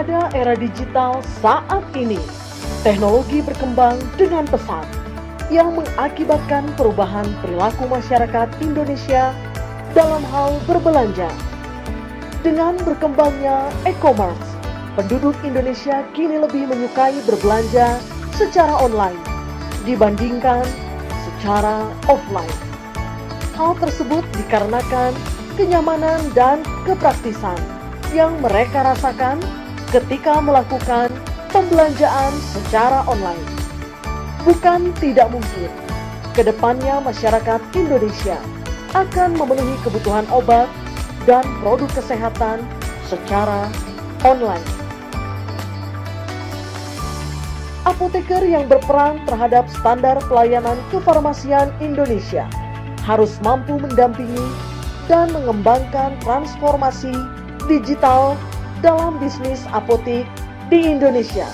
Pada era digital saat ini, teknologi berkembang dengan pesat yang mengakibatkan perubahan perilaku masyarakat Indonesia dalam hal berbelanja. Dengan berkembangnya e-commerce, penduduk Indonesia kini lebih menyukai berbelanja secara online dibandingkan secara offline. Hal tersebut dikarenakan kenyamanan dan kepraktisan yang mereka rasakan ketika melakukan pembelanjaan secara online. Bukan tidak mungkin, kedepannya masyarakat Indonesia akan memenuhi kebutuhan obat dan produk kesehatan secara online. Apoteker yang berperan terhadap standar pelayanan kefarmasian Indonesia harus mampu mendampingi dan mengembangkan transformasi digital dalam bisnis apotek di Indonesia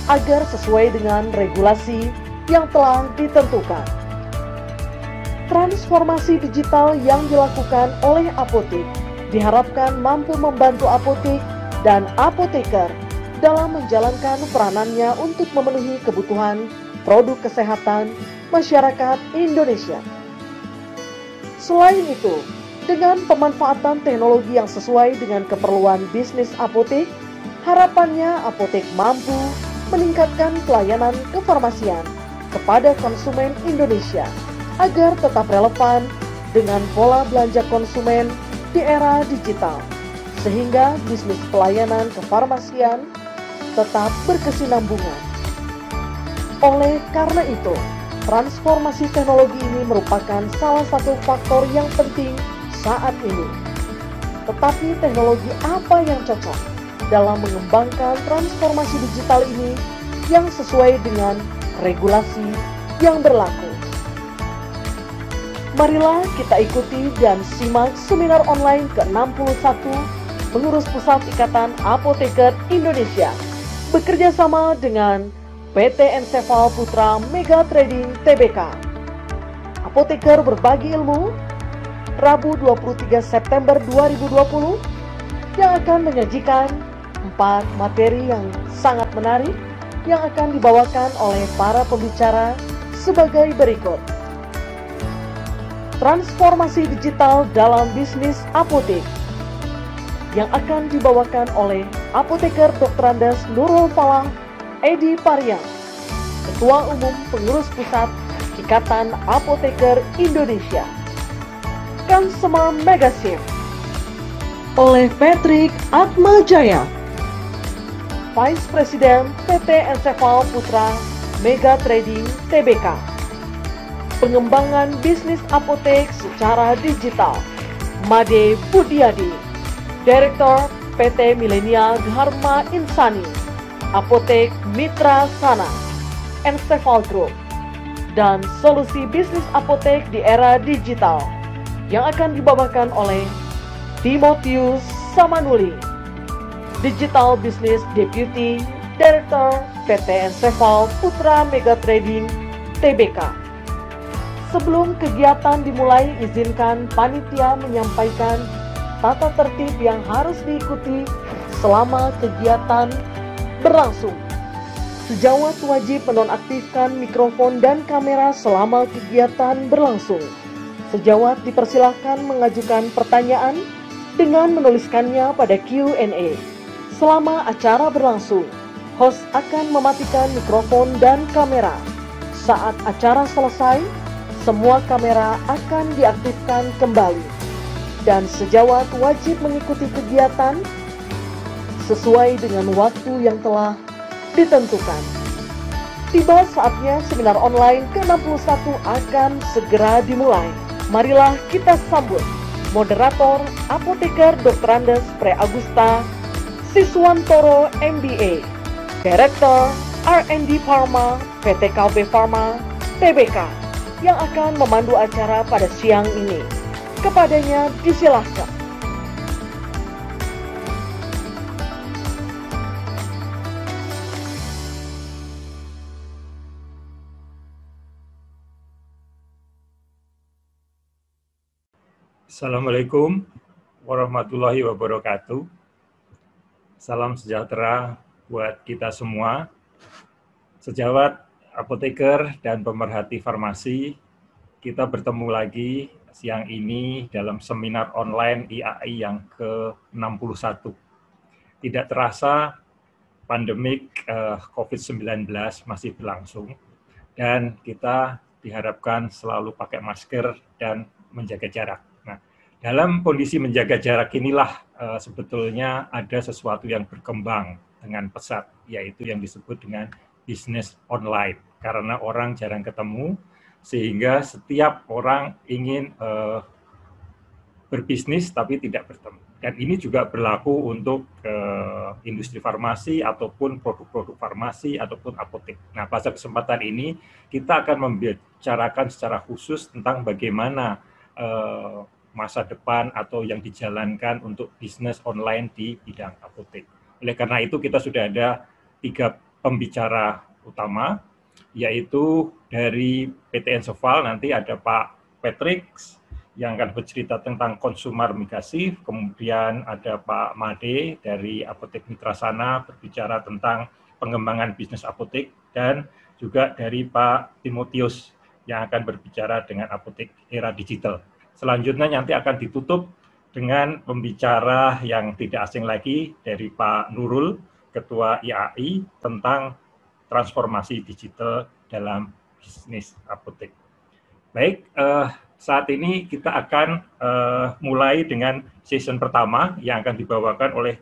agar sesuai dengan regulasi yang telah ditentukan. Transformasi digital yang dilakukan oleh apotek diharapkan mampu membantu apotek dan apoteker dalam menjalankan peranannya untuk memenuhi kebutuhan produk kesehatan masyarakat Indonesia. Selain itu, dengan pemanfaatan teknologi yang sesuai dengan keperluan bisnis apotek, harapannya apotek mampu meningkatkan pelayanan kefarmasian kepada konsumen Indonesia agar tetap relevan dengan pola belanja konsumen di era digital, sehingga bisnis pelayanan kefarmasian tetap berkesinambungan. Oleh karena itu, transformasi teknologi ini merupakan salah satu faktor yang penting saat ini. Tetapi teknologi apa yang cocok dalam mengembangkan transformasi digital ini yang sesuai dengan regulasi yang berlaku? Marilah kita ikuti dan simak seminar online ke-61 Pengurus Pusat Ikatan Apoteker Indonesia bekerja sama dengan PT Ensefal Putra Mega Trading Tbk. Apoteker berbagi ilmu, Rabu 23 September 2020 yang akan menyajikan 4 materi yang sangat menarik yang akan dibawakan oleh para pembicara sebagai berikut. Transformasi digital dalam bisnis apotek yang akan dibawakan oleh Apoteker Dr. Andes Nurul Falah Edi Pariang, Ketua Umum Pengurus Pusat Ikatan Apoteker Indonesia. Consumer Megashift oleh Patrick Atmajaya, Vice President PT Ensefal Putra Mega Trading Tbk. Pengembangan bisnis apotek secara digital, Made Budiadi, Direktur PT Milenial Dharma Insani, Apotek Mitra Sana, Ensefal Group, dan solusi bisnis apotek di era digital yang akan dibawakan oleh Timotius Samanuli, Digital Business Deputy Director PT Ensefal Putra Mega Trading Tbk. Sebelum kegiatan dimulai, izinkan panitia menyampaikan tata tertib yang harus diikuti selama kegiatan berlangsung. Sejawat wajib menonaktifkan mikrofon dan kamera selama kegiatan berlangsung. Sejawat dipersilahkan mengajukan pertanyaan dengan menuliskannya pada Q&A. Selama acara berlangsung, host akan mematikan mikrofon dan kamera. Saat acara selesai, semua kamera akan diaktifkan kembali. Dan sejawat wajib mengikuti kegiatan sesuai dengan waktu yang telah ditentukan. Tiba saatnya seminar online ke-61 akan segera dimulai. Marilah kita sambut moderator Apoteker Dr. Andes Pre Agusta Siswantoro MBA, Direktur R&D Pharma PT KB Pharma Tbk, yang akan memandu acara pada siang ini. Kepadanya disilahkan. Assalamualaikum warahmatullahi wabarakatuh. Salam sejahtera buat kita semua. Sejawat apoteker dan pemerhati farmasi, kita bertemu lagi siang ini dalam seminar online IAI yang ke-61. Tidak terasa pandemik COVID-19 masih berlangsung dan kita diharapkan selalu pakai masker dan menjaga jarak. Nah, dalam kondisi menjaga jarak inilah sebetulnya ada sesuatu yang berkembang dengan pesat, yaitu yang disebut dengan bisnis online. Karena orang jarang ketemu, sehingga setiap orang ingin berbisnis tapi tidak bertemu. Dan ini juga berlaku untuk industri farmasi ataupun produk-produk farmasi ataupun apotek. Nah, pada kesempatan ini kita akan membicarakan secara khusus tentang bagaimana masa depan atau yang dijalankan untuk bisnis online di bidang apotek. Oleh karena itu kita sudah ada 3 pembicara utama, yaitu dari PT Enseval nanti ada Pak Patrick yang akan bercerita tentang konsumer migrasi, kemudian ada Pak Made dari Apotek Mitrasana berbicara tentang pengembangan bisnis apotek, dan juga dari Pak Timotius yang akan berbicara dengan apotek era digital. Selanjutnya nanti akan ditutup dengan pembicara yang tidak asing lagi dari Pak Nurul, Ketua IAI, tentang transformasi digital dalam bisnis apotek. Baik, saat ini kita akan mulai dengan season pertama yang akan dibawakan oleh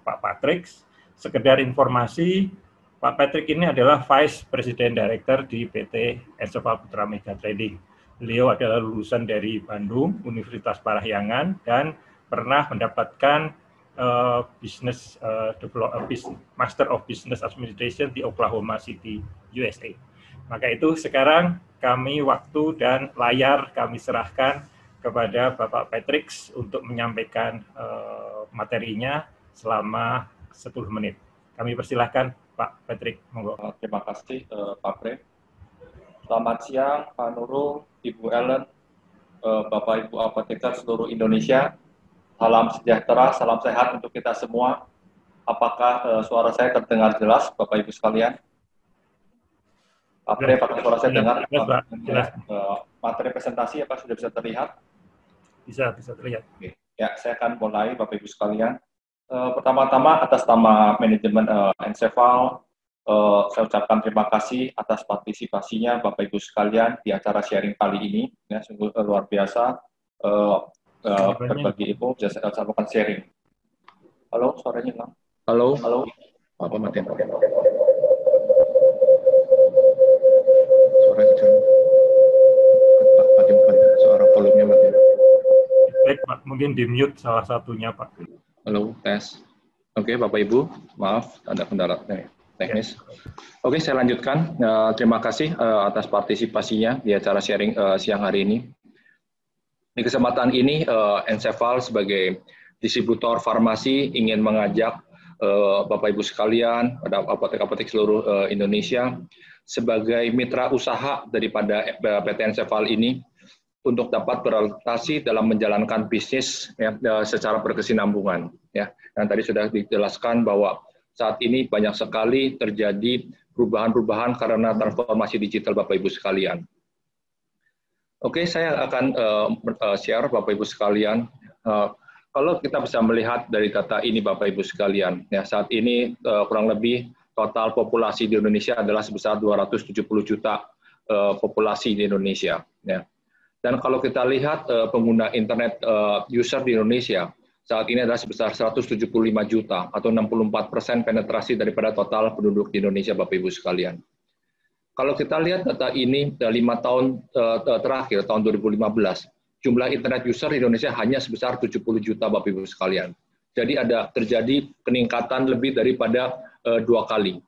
Pak Patrick. Sekedar informasi, Pak Patrick ini adalah Vice President Director di PT Enseval Putra Mega Trading. Beliau adalah lulusan dari Bandung, Universitas Parahyangan, dan pernah mendapatkan Master of Business Administration di Oklahoma City, USA. Maka itu sekarang waktu dan layar kami serahkan kepada Bapak Patrick untuk menyampaikan materinya selama 10 menit. Kami persilahkan Pak Patrick. Monggo. Terima kasih Pak Bre. Selamat siang Pak Nurul, Ibu Ellen, Bapak Ibu apoteker seluruh Indonesia. Salam sejahtera, salam sehat untuk kita semua. Apakah suara saya terdengar jelas Bapak Ibu sekalian? Pak Bre, apakah suara saya dengar? Jelas. Materi presentasi apa sudah bisa terlihat? Bisa terlihat. Oke. Ya, saya akan mulai Bapak Ibu sekalian. Pertama-tama atas nama manajemen Enseval, saya ucapkan terima kasih atas partisipasinya Bapak Ibu sekalian di acara sharing kali ini. Ya, sungguh luar biasa. Berbagi info, bisa saya sampaikan sharing. Halo, suaranya hilang. Halo. Halo. Apa mati? Suara volumenya mati. Baik Pak, mungkin di mute salah satunya Pak. Halo, tes. Oke, Bapak Ibu, maaf ada kendala teknis. Oke, saya lanjutkan. Terima kasih atas partisipasinya di acara sharing siang hari ini. Di kesempatan ini, Enseval sebagai distributor farmasi ingin mengajak Bapak Ibu sekalian, pada apotek-apotek seluruh Indonesia, sebagai mitra usaha daripada PT Enseval ini, untuk dapat berorientasi dalam menjalankan bisnis ya, secara berkesinambungan. Ya. Dan tadi sudah dijelaskan bahwa saat ini banyak sekali terjadi perubahan-perubahan karena transformasi digital Bapak Ibu sekalian. Oke, saya akan share Bapak Ibu sekalian. Kalau kita bisa melihat dari data ini Bapak Ibu sekalian, ya saat ini kurang lebih total populasi di Indonesia adalah sebesar 270 juta populasi di Indonesia. Ya. Dan kalau kita lihat pengguna internet user di Indonesia saat ini adalah sebesar 175 juta atau 64% penetrasi daripada total penduduk di Indonesia Bapak Ibu sekalian. Kalau kita lihat data ini 5 tahun terakhir, tahun 2015, jumlah internet user di Indonesia hanya sebesar 70 juta Bapak Ibu sekalian. Jadi ada terjadi peningkatan lebih daripada 2 kali.